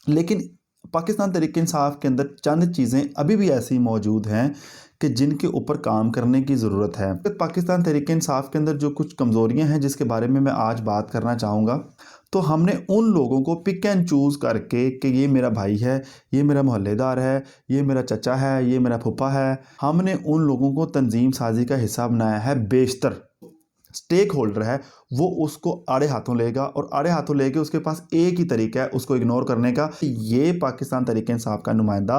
लेकिन पाकिस्तान तहरीक-ए-इंसाफ के अंदर चंद चीज़ें अभी भी ऐसी मौजूद हैं कि जिनके ऊपर काम करने की ज़रूरत है। तो पाकिस्तान तहरीक-ए-इंसाफ के अंदर जो कुछ कमज़ोरियाँ हैं जिसके बारे में मैं आज बात करना चाहूँगा, तो हमने उन लोगों को पिक एंड चूज़ करके कि ये मेरा भाई है, ये मेरा मोहल्लेदार है, ये मेरा चचा है, ये मेरा फूफा है, हमने उन लोगों को तंजीम साज़ी का हिस्सा बनाया है। बेशतर स्टेक होल्डर है वो उसको आड़े हाथों लेगा और आड़े हाथों लेके उसके पास एक ही तरीका है उसको इग्नोर करने का। ये पाकिस्तान तहरीक-ए-इंसाफ का नुमाइंदा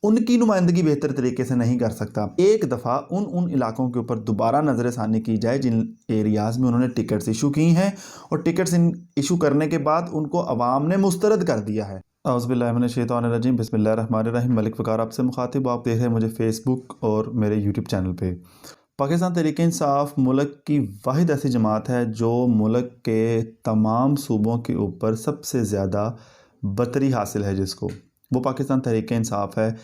उनकी नुमाइंदगी बेहतर तरीके से नहीं कर सकता। एक दफ़ा उन इलाकों के ऊपर दोबारा नज़र-ए-सानी की जाए जिन एरियाज़ में उन्होंने टिकट्स इशू की हैं और टिकट्स इशू करने के बाद उनको अवाम ने मुस्तरद कर दिया है। औज़ुबिल्लाहि बिस्मिल्लाहिर्रहमानिर्रहीम। मलिक फ़कार आपसे मुखातिब। आप देख रहे हैं मुझे फ़ेसबुक और मेरे यूट्यूब चैनल पे। पाकिस्तान तहरीक-ए-इंसाफ मुल्क की वाहिद ऐसी जमात है जो मुल्क के तमाम सूबों के ऊपर सबसे ज़्यादा बरतरी हासिल है जिसको, वो पाकिस्तान तहरीक-ए-इंसाफ है,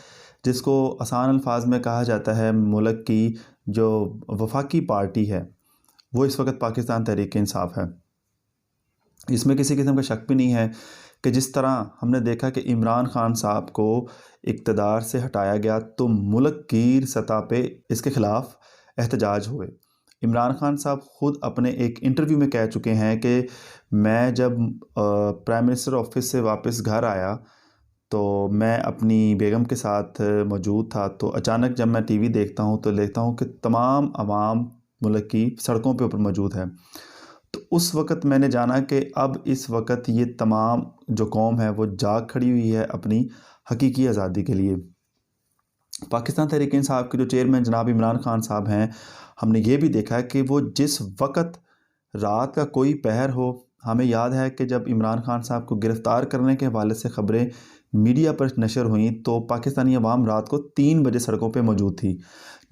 जिसको आसान अल्फाज में कहा जाता है मुल्क की जो वफाकी पार्टी है वो इस वक्त पाकिस्तान तहरीक-ए-इंसाफ है। इसमें किसी किस्म का शक भी नहीं है कि जिस तरह हमने देखा कि इमरान खान साहब को इक़्तिदार से हटाया गया तो मुल्क की सतह पे इसके ख़िलाफ़ एहतजाज हुए। इमरान खान साहब ख़ुद अपने एक इंटरव्यू में कह चुके हैं कि मैं जब प्राइम मिनिस्टर ऑफिस से वापस घर आया तो मैं अपनी बेगम के साथ मौजूद था, तो अचानक जब मैं टीवी देखता हूँ तो देखता हूँ कि तमाम आवाम मुल्क की सड़कों पे ऊपर मौजूद है। तो उस वक़्त मैंने जाना कि अब इस वक़्त ये तमाम जो कौम है वो जाग खड़ी हुई है अपनी हकीकी आज़ादी के लिए। पाकिस्तान तहरीक-ए-इंसाफ के जो चेयरमैन जनाब इमरान खान साहब हैं, हमने ये भी देखा है कि वो जिस वक़्त रात का कोई पहर हो, हमें याद है कि जब इमरान खान साहब को गिरफ़्तार करने के हवाले से ख़बरें मीडिया पर नशर हुई तो पाकिस्तानी अवाम रात को 3 बजे सड़कों पे मौजूद थी।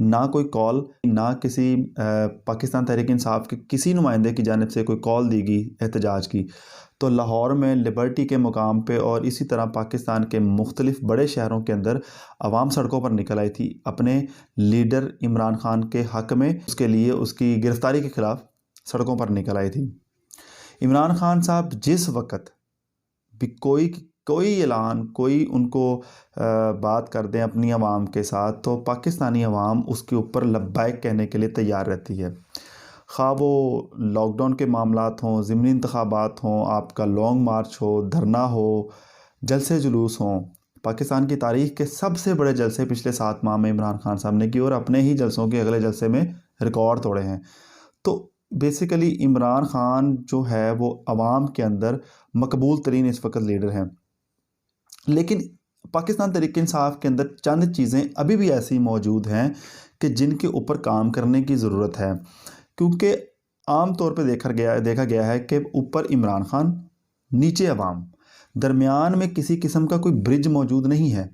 ना कोई कॉल, ना किसी पाकिस्तान तहरीक-ए-इंसाफ के किसी नुमाइंदे की जानिब से कोई कॉल दी गई एहतजाज की। तो लाहौर में लिबर्टी के मुकाम पे और इसी तरह पाकिस्तान के मुख्तलिफ़ बड़े शहरों के अंदर आवाम सड़कों पर निकल आई थी अपने लीडर इमरान खान के हक़ में, उसके लिए उसकी गिरफ़्तारी के ख़िलाफ़ सड़कों पर निकल आई थी। इमरान खान साहब जिस वक़्त भी कोई ऐलान, कोई उनको बात कर दें अपनी आवाम के साथ तो पाकिस्तानी अवाम उसके ऊपर लब्बैक कहने के लिए तैयार रहती है। ख़्वाह वो लॉकडाउन के मामलात हों, ज़िमनी इंतख़ाबात हों, आपका लॉन्ग मार्च हो, धरना हो, जलसे जुलूस हों, पाकिस्तान की तारीख़ के सबसे बड़े जलसे पिछले 7 माह में इमरान खान साहब ने किए और अपने ही जलसों के अगले जलसे में रिकॉर्ड तोड़े हैं। तो बेसिकली इमरान खान जो है वो अवाम के अंदर मकबूल तरीन इस वक्त लीडर हैं। लेकिन पाकिस्तान तहरीक-ए-इंसाफ के अंदर चंद चीज़ें अभी भी ऐसी मौजूद हैं कि जिनके ऊपर काम करने की ज़रूरत है, क्योंकि आम तौर पे देखा गया है कि ऊपर इमरान खान, नीचे अवाम, दरमियान में किसी किस्म का कोई ब्रिज मौजूद नहीं है।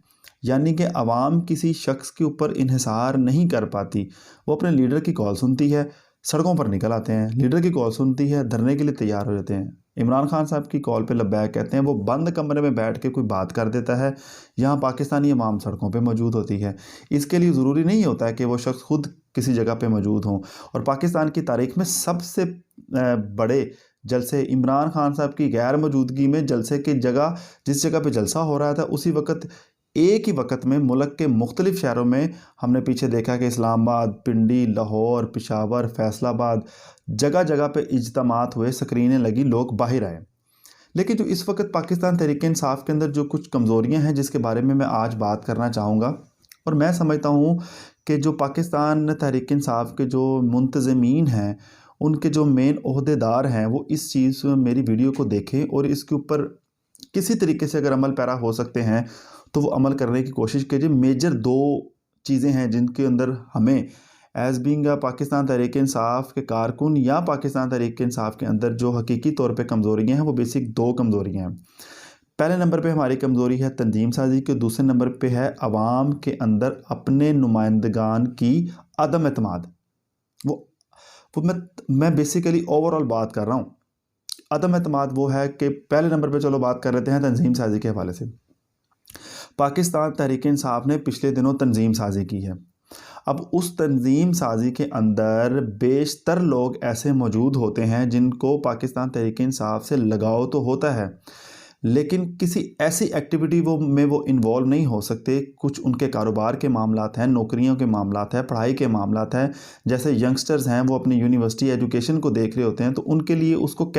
यानी कि अवाम किसी शख्स के ऊपर इन्हिसार नहीं कर पाती। वो अपने लीडर की कॉल सुनती है, सड़कों पर निकल आते हैं, लीडर की कॉल सुनती है, धरने के लिए तैयार हो जाते हैं। इमरान खान साहब की कॉल पे लब्बैक कहते हैं, वो बंद कमरे में बैठ के कोई बात कर देता है, यहाँ पाकिस्तानी अवाम सड़कों पे मौजूद होती है। इसके लिए ज़रूरी नहीं होता है कि वो शख्स खुद किसी जगह पे मौजूद हों। और पाकिस्तान की तारीख़ में सबसे बड़े जलसे इमरान खान साहब की गैर मौजूदगी में जलसे की जगह, जिस जगह पे जलसा हो रहा था उसी वक़्त एक ही वक़्त में मुल्क के मुख्तलिफ़ शहरों में हमने पीछे देखा कि इस्लामाबाद, पिंडी, लाहौर, पेशावर, फैसलाबाद, जगह जगह पे इज्तिमात हुए, स्क्रीनें लगी, लोग बाहर आए। लेकिन जो इस वक्त पाकिस्तान तहरीक-ए-इंसाफ के अंदर जो कुछ कमज़ोरियाँ हैं जिसके बारे में मैं आज बात करना चाहूँगा, और मैं समझता हूँ कि जो पाकिस्तान तहरीक-ए-इंसाफ के जो मुंतज़मीन हैं, उनके जो मेन ओहदेदार हैं, वो इस चीज़ मेरी वीडियो को देखें और इसके ऊपर किसी तरीके से अगर अमल पैरा हो सकते हैं तो वो अमल करने की कोशिश कीजिए। मेजर 2 चीज़ें हैं जिनके अंदर हमें एज़ बीइंग पाकिस्तान तहरीक-ए-इंसाफ के कारकुन या पाकिस्तान तहरीक-ए-इंसाफ के अंदर जो हकीकी तौर पे कमज़ोरियाँ हैं वो बेसिक 2 कमज़ोरियाँ हैं। पहले नंबर पे हमारी कमज़ोरी है तंजीम साज़ी की, दूसरे नंबर पे है अवाम के अंदर अपने नुमाइंदगान की अदम एतमाद। वो मैं बेसिकली ओवरऑल बात कर रहा हूँ। अदम एतमाद वो है कि पहले नंबर पे चलो बात कर लेते हैं तंजीम साज़ी के हवाले से। पाकिस्तान तहरीक-ए-इंसाफ ने पिछले दिनों तंजीम साज़ी की है। अब उस तंजीम साज़ी के अंदर बेशतर लोग ऐसे मौजूद होते हैं जिनको पाकिस्तान तहरीक-ए-इंसाफ से लगाव तो होता है, लेकिन किसी ऐसी एक्टिविटी वो इन्वॉल्व नहीं हो सकते। कुछ उनके कारोबार के मामलात हैं, नौकरियों के मामलात हैं, पढ़ाई के मामलात हैं। जैसे यंगस्टर्स हैं, वो अपनी यूनिवर्सिटी एजुकेशन को देख रहे होते हैं, तो उनके लिए उसको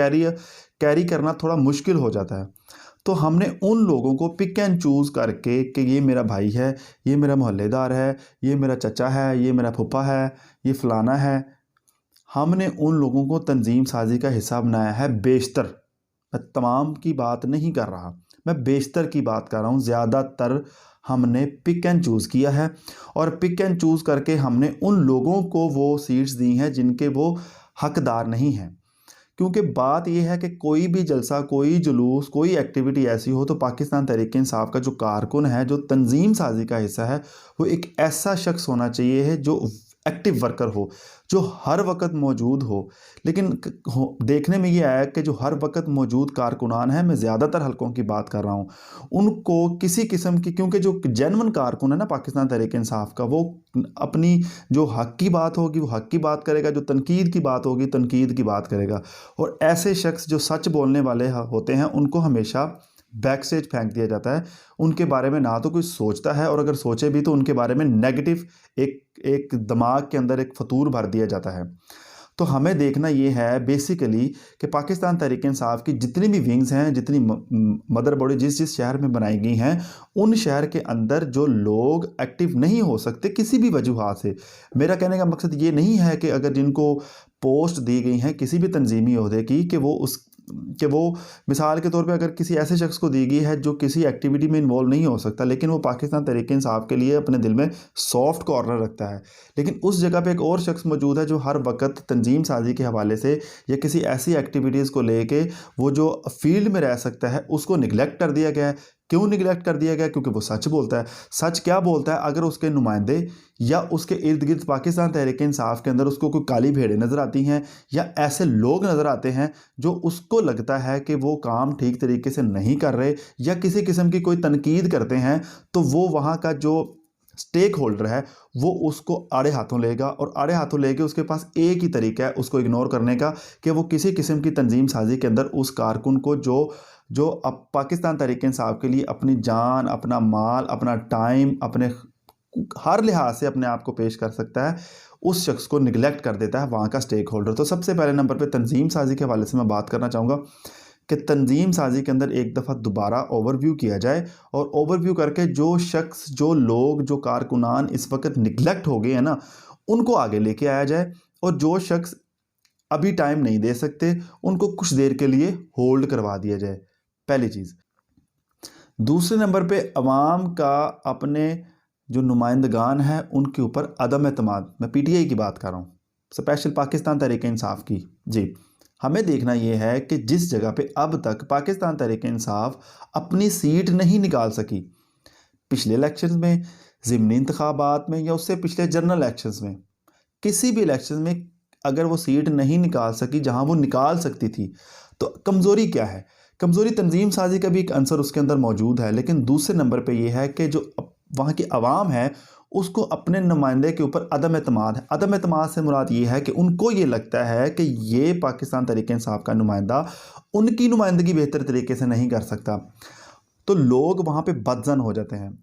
कैरी करना थोड़ा मुश्किल हो जाता है। तो हमने उन लोगों को पिक एंड चूज़ करके कि ये मेरा भाई है, ये मेरा मोहल्लेदार है, ये मेरा चचा है, ये मेरा फूफा है, ये फ़लाना है, हमने उन लोगों को तंजीम साजी का हिस्सा बनाया है बेशतर। मैं तमाम की बात नहीं कर रहा, मैं बेशतर की बात कर रहा हूँ। ज़्यादातर हमने पिक एंड चूज़ किया है और पिक एंड चूज़ करके हमने उन लोगों को वो सीट्स दी हैं जिनके वो हकदार नहीं हैं। क्योंकि बात यह है कि कोई भी जलसा, कोई जुलूस, कोई एक्टिविटी ऐसी हो तो पाकिस्तान तहरीक-ए-इंसाफ का जो कारकुन है, जो तंजीम साजी का हिस्सा है, वो एक ऐसा शख्स होना चाहिए है जो एक्टिव वर्कर हो, जो हर वक्त मौजूद हो। लेकिन देखने में ये आया कि जो हर वक्त मौजूद कारकुनान हैं, मैं ज़्यादातर हलकों की बात कर रहा हूँ, उनको किसी किस्म की, क्योंकि जो जेन्युइन कारकुन है ना पाकिस्तान तहरीक-ए-इंसाफ का, वो अपनी जो हक की बात होगी वो हक की बात करेगा, जो तनकीद की बात होगी तनकीद की बात करेगा। और ऐसे शख्स जो सच बोलने वाले होते हैं उनको हमेशा बैक स्टेज फेंक दिया जाता है। उनके बारे में ना तो कोई सोचता है, और अगर सोचे भी तो उनके बारे में नेगेटिव एक एक दिमाग के अंदर एक फतूर भर दिया जाता है। तो हमें देखना ये है बेसिकली कि पाकिस्तान तहरीक-ए-इंसाफ की जितनी भी विंग्स हैं, जितनी मदर बॉडी जिस शहर में बनाई गई हैं, उन शहर के अंदर जो लोग एक्टिव नहीं हो सकते किसी भी वजूहात से, मेरा कहने का मकसद ये नहीं है कि अगर जिनको पोस्ट दी गई हैं किसी भी तंजीमी ओहदे की कि वो मिसाल के तौर पे अगर किसी ऐसे शख्स को दी गई है जो किसी एक्टिविटी में इन्वॉल्व नहीं हो सकता, लेकिन वो पाकिस्तान तहरीक-ए-इंसाफ के लिए अपने दिल में सॉफ्ट कॉर्नर रखता है, लेकिन उस जगह पे एक और शख्स मौजूद है जो हर वक्त तंजीम साजी के हवाले से या किसी ऐसी एक्टिविटीज़ को लेके वो जो फील्ड में रह सकता है उसको निगलेक्ट कर दिया गया है। क्यों निगलेक्ट कर दिया गया? क्योंकि वो सच बोलता है। सच क्या बोलता है? अगर उसके नुमाइंदे या उसके इर्द गिर्द पाकिस्तान तहरीक-ए-इंसाफ के अंदर उसको कोई काली भेड़ें नज़र आती हैं या ऐसे लोग नज़र आते हैं जो उसको लगता है कि वो काम ठीक तरीके से नहीं कर रहे या किसी किस्म की कोई तनकीद करते हैं, तो वो वहाँ का जो स्टेक होल्डर है वो उसको आड़े हाथों लेगा, और आड़े हाथों लेके उसके पास एक ही तरीका है उसको इग्नोर करने का कि वो किसी किस्म की तंजीम साजी के अंदर उस कारकुन को जो अब पाकिस्तान तहरीक-ए-इंसाफ के लिए अपनी जान, अपना माल, अपना टाइम, अपने हर लिहाज से अपने आप को पेश कर सकता है, उस शख्स को निगलेक्ट कर देता है वहाँ का स्टेक होल्डर। तो सबसे पहले नंबर पे तंजीम साजी के हवाले से मैं बात करना चाहूँगा कि तंजीम साजी के अंदर एक दफ़ा दोबारा ओवरव्यू किया जाए, और ओवरव्यू करके जो शख्स, जो लोग, जो कारकुनान इस वक्त निगलेक्ट हो गए हैं ना, उनको आगे लेके आया जाए, और जो शख्स अभी टाइम नहीं दे सकते उनको कुछ देर के लिए होल्ड करवा दिया जाए, पहली चीज़। दूसरे नंबर पे अवाम का अपने जो नुमाइंदगान हैं उनके ऊपर अदम एतमाद, मैं पीटीआई की बात कर रहा हूँ, स्पेशल पाकिस्तान तहरीक-ए-इंसाफ की। जी, हमें देखना ये है कि जिस जगह पे अब तक पाकिस्तान तहरीक-ए-इंसाफ अपनी सीट नहीं निकाल सकी, पिछले इलेक्शंस में, ज़िमनी इंतखाबात में या उससे पिछले जनरल इलेक्शंस में, किसी भी इलेक्शन में अगर वो सीट नहीं निकाल सकी जहाँ वो निकाल सकती थी, तो कमज़ोरी क्या है? कमज़ोरी तंजीम साजी का भी एक अंसर उसके अंदर मौजूद है, लेकिन दूसरे नंबर पे ये है कि जो वहाँ की आवाम है उसको अपने नुमाइंदे के ऊपर अदम एतमाद है। अदम एतमाद से मुराद ये है कि उनको ये लगता है कि ये पाकिस्तान तहरीक-ए-इंसाफ का नुमाइंदा उनकी नुमाइंदगी बेहतर तरीके से नहीं कर सकता, तो लोग वहाँ पे बदज़न हो जाते हैं।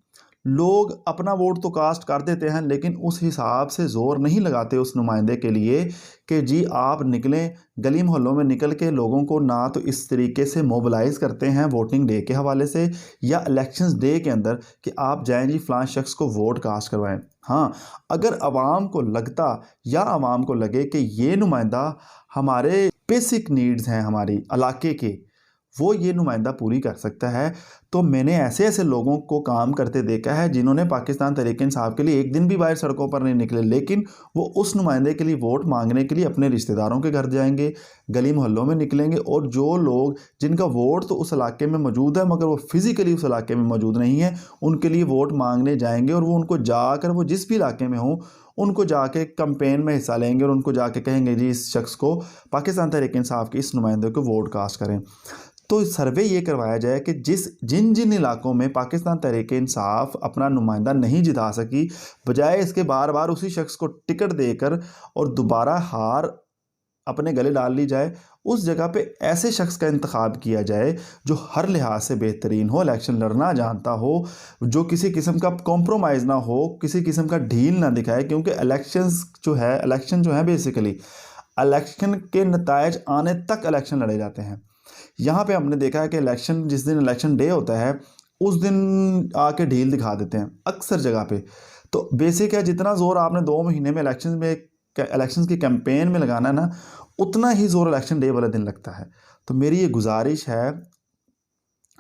लोग अपना वोट तो कास्ट कर देते हैं, लेकिन उस हिसाब से ज़ोर नहीं लगाते उस नुमाइंदे के लिए कि जी आप निकलें, गली मोहल्लों में निकल के लोगों को ना तो इस तरीके से मोबिलाइज़ करते हैं वोटिंग डे के हवाले से या इलेक्शंस डे के अंदर कि आप जाएं जी फ़लाँ शख्स को वोट कास्ट करवाएं। हाँ, अगर आवाम को लगता या आवाम को लगे कि ये नुमाइंदा हमारे बेसिक नीड्स हैं हमारी इलाके के, वो ये नुमाइंदा पूरी कर सकता है, तो मैंने ऐसे ऐसे लोगों को काम करते देखा है जिन्होंने पाकिस्तान तहरीक-ए-इंसाफ के लिए एक दिन भी बाहर सड़कों पर नहीं निकले, लेकिन वो उस नुमाइंदे के लिए वोट मांगने के लिए अपने रिश्तेदारों के घर जाएंगे, गली मोहल्लों में निकलेंगे, और जो लोग जिनका वोट तो उस इलाके में मौजूद है मगर वो फिज़िकली उस इलाके में मौजूद नहीं है, उनके लिए वोट मांगने जाएंगे, और वो उनको जाकर, वो जिस भी इलाके में हों, उनको जाके कैंपेन में हिस्सा लेंगे और उनको जाके कहेंगे जी इस शख्स को, पाकिस्तान तहरीक-ए-इंसाफ के इस नुमाइंदे को वोट कास्ट करें। तो सर्वे ये करवाया जाए कि जिन जिन इलाकों में पाकिस्तान तहरीक-ए-इंसाफ अपना नुमाइंदा नहीं जिता सकी, बजाय इसके बार बार उसी शख्स को टिकट देकर और दोबारा हार अपने गले डाल ली जाए, उस जगह पे ऐसे शख्स का इंतखाब किया जाए जो हर लिहाज से बेहतरीन हो, इलेक्शन लड़ना जानता हो, जो किसी किस्म का कॉम्प्रोमाइज़ ना हो, किसी किस्म का ढील ना दिखाए, क्योंकि इलेक्शन जो है बेसिकली इलेक्शन के नतायज आने तक इलेक्शन लड़े जाते हैं। यहाँ पे हमने देखा है कि जिस दिन इलेक्शन डे होता है उस दिन आके ढील दिखा देते हैं अक्सर जगह पे। तो बेसिक है, जितना ज़ोर आपने 2 महीने में इलेक्शंस की कैंपेन में लगाना है ना, उतना ही ज़ोर इलेक्शन डे वाले दिन लगता है। तो मेरी ये गुजारिश है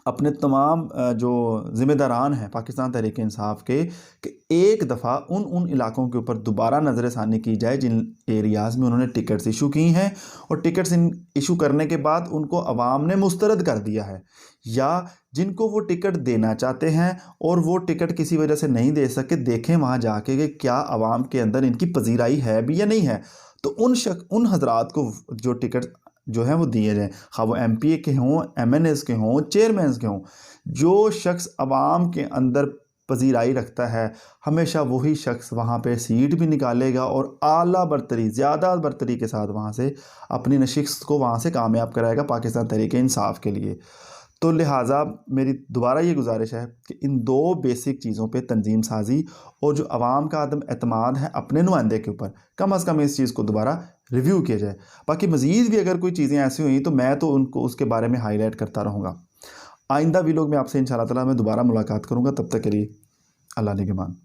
अपने तमाम जो ज़िम्मेदारान हैं पाकिस्तान तहरीक इंसाफ के, कि एक दफ़ा उन इलाकों के ऊपर दोबारा नज़रसानी की जाए जिन एरियाज़ में उन्होंने टिकट्स इशू की हैं, और टिकट्स इशू करने के बाद उनको अवाम ने मुस्तरद कर दिया है, या जिनको वो टिकट देना चाहते हैं और वो टिकट किसी वजह से नहीं दे सके, देखें वहाँ जाके कि क्या अवाम के अंदर इनकी पजीराई है भी या नहीं है। तो उन हजरात को जो टिकट जो है वो दिए जाएँ, ख़ा वो एमपीए के हों, एमएनएस के हों, चेयरमैन्स के हों। जो शख्स अवाम के अंदर पजीराई रखता है, हमेशा वही शख्स वहाँ पे सीट भी निकालेगा और आला बरतरी, ज़्यादा बरतरी के साथ वहाँ से अपनी नशिस्त को वहाँ से कामयाब कराएगा पाकिस्तान तहरीक इंसाफ के लिए। तो लिहाजा मेरी दोबारा ये गुजारिश है कि इन 2 बेसिक चीज़ों पे तंजीम साजी और जो अवाम का अदम एतमाद है अपने नुमाइंदे के ऊपर, कम अज़ कम इस चीज़ को दोबारा रिव्यू किया जाए। बाकी मज़ीद भी अगर कोई चीज़ें ऐसी हुई तो मैं तो उनको उसके बारे में हाईलाइट करता रहूँगा। आइंदा वीलॉग में आपसे इंशाअल्लाह ताला मैं दोबारा मुलाकात करूँगा। तब तक के लिए अल्लाह निगहबान।